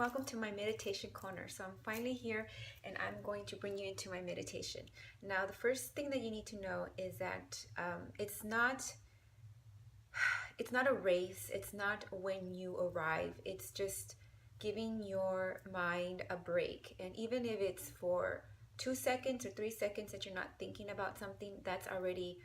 welcome to my meditation corner. So I'm finally here and I'm going to bring you into my meditation. Now, the first thing that you need to know is that it's not a race. It's not when you arrive. It's just giving your mind a break. And even if it's for 2 seconds or 3 seconds that you're not thinking about something, that's already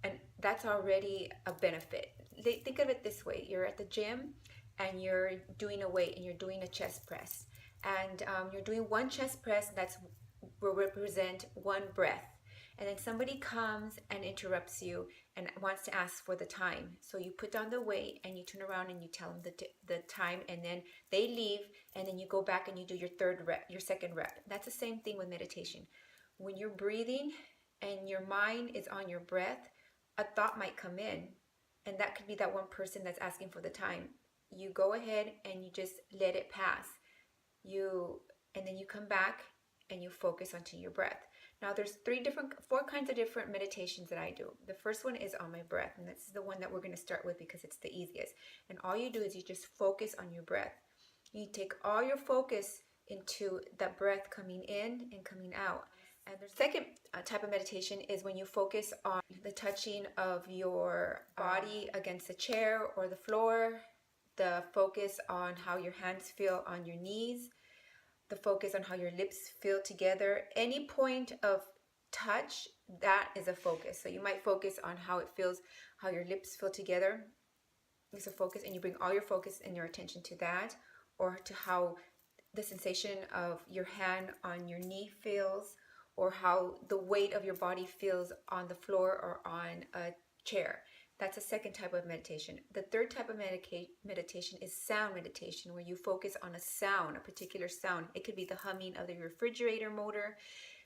a benefit. Think of it this way: you're at the gym and you're doing a weight and you're doing a chest press, and you're doing one chest press that's will represent one breath, and then somebody comes and interrupts you and wants to ask for the time. So you put down the weight and you turn around and you tell them the time, and then they leave, and then you go back and you do your second rep. That's the same thing with meditation. When you're breathing and your mind is on your breath, a thought might come in, and that could be that one person that's asking for the time. You go ahead and you just let it pass. And then you come back and you focus onto your breath. Now there's four kinds of different meditations that I do. The first one is on my breath, and this is the one that we're going to start with because it's the easiest. And all you do is you just focus on your breath. You take all your focus into that breath coming in and coming out. And the second type of meditation is when you focus on the touching of your body against the chair or the floor, the focus on how your hands feel on your knees, the focus on how your lips feel together. Any point of touch, that is a focus. So you might focus on how it feels, how your lips feel together. It's a focus, and you bring all your focus and your attention to that, or to how the sensation of your hand on your knee feels, or how the weight of your body feels on the floor or on a chair. That's a second type of meditation. The third type of meditation is sound meditation, where you focus on a sound, a particular sound. It could be the humming of the refrigerator motor.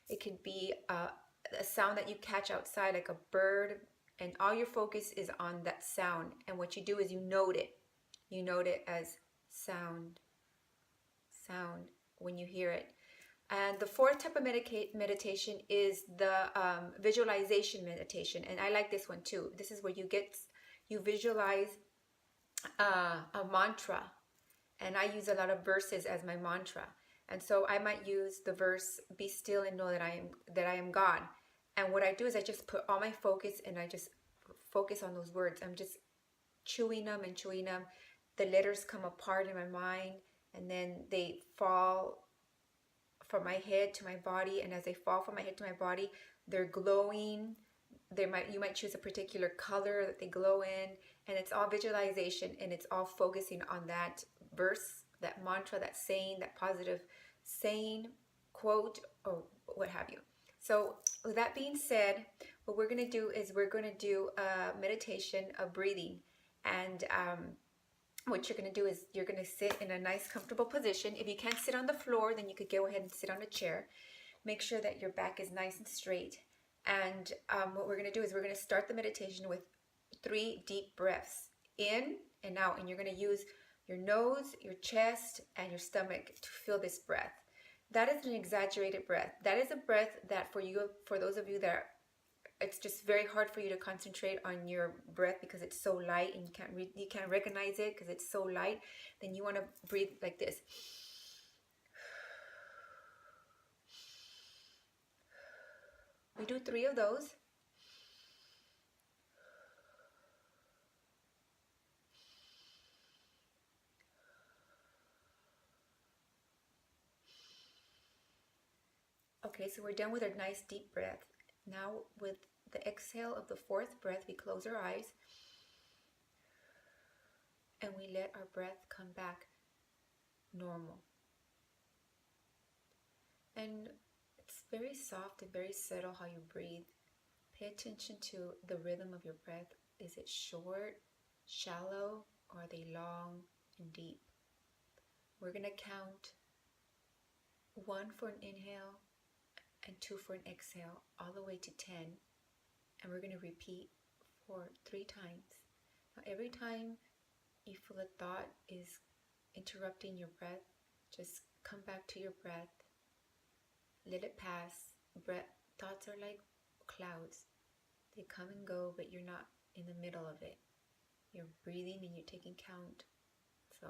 It could be a sound that you catch outside, like a bird, and all your focus is on that sound. And what you do is you note it. You note it as sound when you hear it. And the fourth type of meditation is the visualization meditation. And I like this one too. This is where you visualize a mantra. And I use a lot of verses as my mantra. And so I might use the verse, "Be still and know that I am God." And what I do is I just put all my focus and I just focus on those words. I'm just chewing them and chewing them. The letters come apart in my mind, and then they fall from my head to my body, and as they fall from my head to my body, they're glowing. You might choose a particular color that they glow in, and it's all visualization, and it's all focusing on that verse, that mantra, that saying, that positive saying, quote, or what have you. So with that being said, what we're going to do is we're going to do a meditation of breathing. And what you're going to do is you're going to sit in a nice comfortable position. If you can't sit on the floor, then you could go ahead and sit on a chair. Make sure that your back is nice and straight. And what we're going to do is we're going to start the meditation with 3 deep breaths in and out. And you're going to use your nose, your chest, and your stomach to feel this breath. That is an exaggerated breath. That is a breath that for those of you that it's just very hard for you to concentrate on your breath because it's so light and you can't recognize it because it's so light. Then you want to breathe like this. We do 3 of those. Okay, so we're done with our nice deep breath. Now with the exhale of the 4th breath, we close our eyes and we let our breath come back normal. And it's very soft and very subtle how you breathe. Pay attention to the rhythm of your breath. Is it short, shallow, or are they long and deep? We're going to count 1 for an inhale and 2 for an exhale, all the way to 10. And we're going to repeat for 3 times. Now every time you feel a thought is interrupting your breath, just come back to your breath. Let it pass. Thoughts are like clouds. They come and go, but you're not in the middle of it. You're breathing and you're taking count. So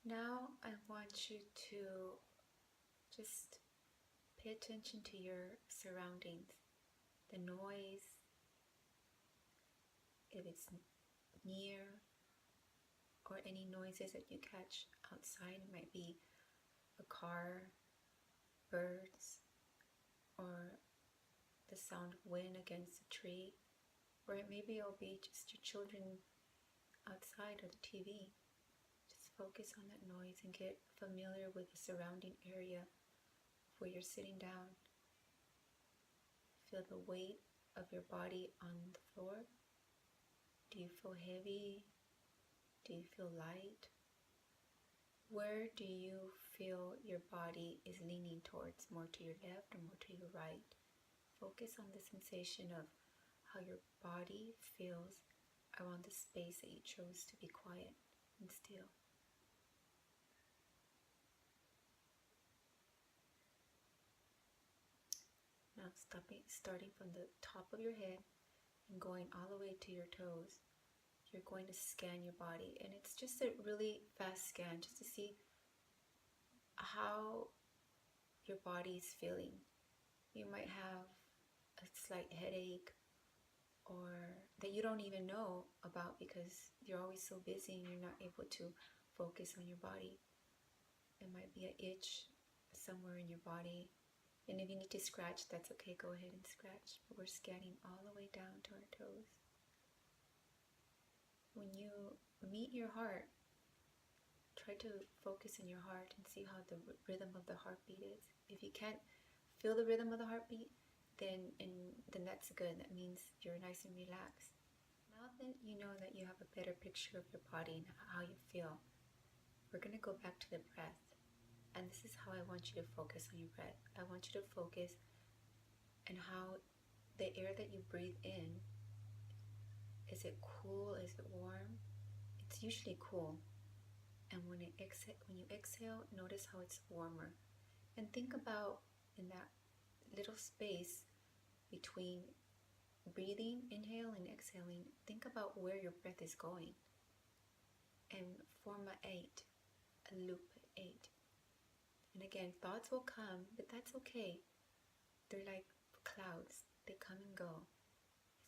Now I want you to just pay attention to your surroundings, the noise, if it's near, or any noises that you catch outside. It might be a car, birds, or the sound of wind against a tree, or maybe it'll be just your children outside or the TV. Just focus on that noise and get familiar with the surrounding area where you're sitting down. Feel the weight of your body on the floor. Do you feel heavy? Do you feel light? Where do you feel your body is leaning towards? More to your left or more to your right? Focus on the sensation of how your body feels around the space that you chose to be quiet and still. Now starting from the top of your head and going all the way to your toes, you're going to scan your body. And it's just a really fast scan just to see how your body is feeling. You might have a slight headache, or that you don't even know about because you're always so busy and you're not able to focus on your body. It might be an itch somewhere in your body. And if you need to scratch, that's okay, go ahead and scratch. But we're scanning all the way down to our toes. When you meet your heart, try to focus in your heart and see how the rhythm of the heartbeat is. If you can't feel the rhythm of the heartbeat, then that's good. That means you're nice and relaxed. Now that you know that you have a better picture of your body and how you feel, we're going to go back to the breath. And this is how I want you to focus on your breath. I want you to focus on how the air that you breathe in, is it cool? Is it warm? It's usually cool. And when you exhale, notice how it's warmer. And think about in that little space between breathing, inhale and exhaling, think about where your breath is going. And form a loop 8. And again, thoughts will come, but that's okay. They're like clouds. They come and go.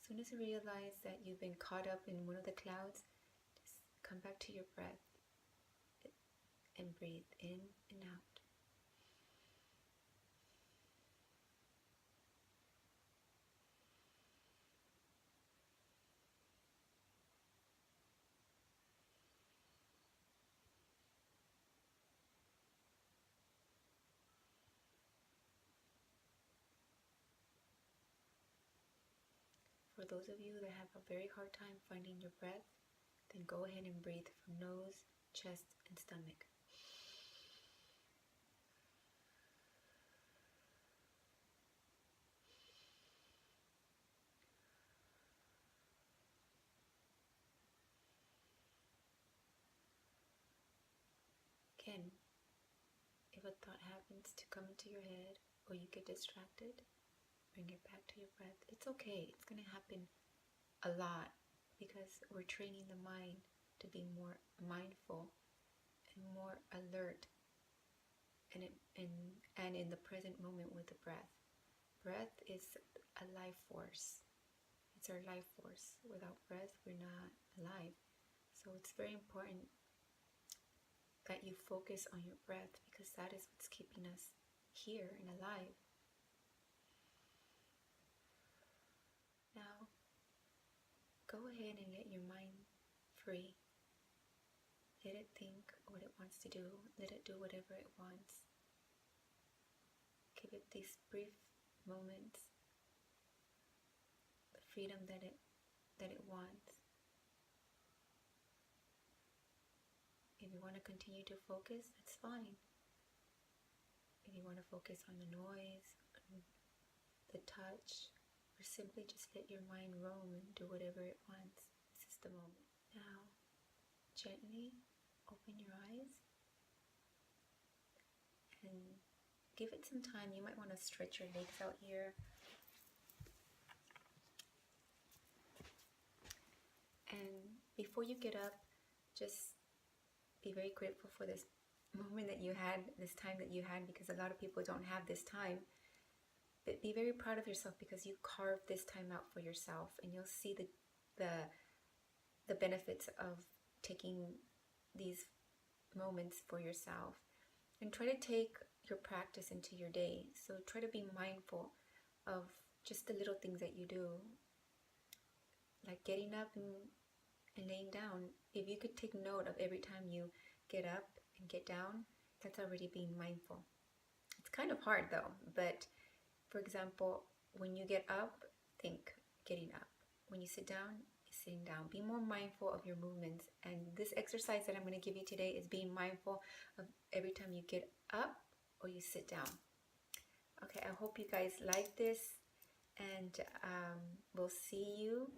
As soon as you realize that you've been caught up in one of the clouds, just come back to your breath and breathe in and out. For those of you that have a very hard time finding your breath, then go ahead and breathe from nose, chest, and stomach. Again, if a thought happens to come into your head or you get distracted, bring it back to your breath. It's okay. It's going to happen a lot because we're training the mind to be more mindful and more alert and in the present moment with the breath. Breath is a life force. It's our life force. Without breath, we're not alive. So it's very important that you focus on your breath because that is what's keeping us here and alive. Now, go ahead and let your mind free. Let it think what it wants to do. Let it do whatever it wants. Give it these brief moments, the freedom that it wants. If you want to continue to focus, that's fine. If you want to focus on the noise, on the touch, or simply just let your mind roam and do whatever it wants, this is the moment. Now, gently open your eyes and give it some time. You might want to stretch your legs out here. And before you get up, just Be very grateful for this moment that you had, this time that you had, because a lot of people don't have this time. But be very proud of yourself because you carved this time out for yourself, and you'll see the benefits of taking these moments for yourself. And try to take your practice into your day. So try to be mindful of just the little things that you do, like getting up and laying down. If you could take note of every time you get up and get down, that's already being mindful. It's kind of hard though, but for example, when you get up, think getting up. When you sit down, sitting down. Be more mindful of your movements. And this exercise that I'm going to give you today is being mindful of every time you get up or you sit down. Okay, I hope you guys like this, and we'll see you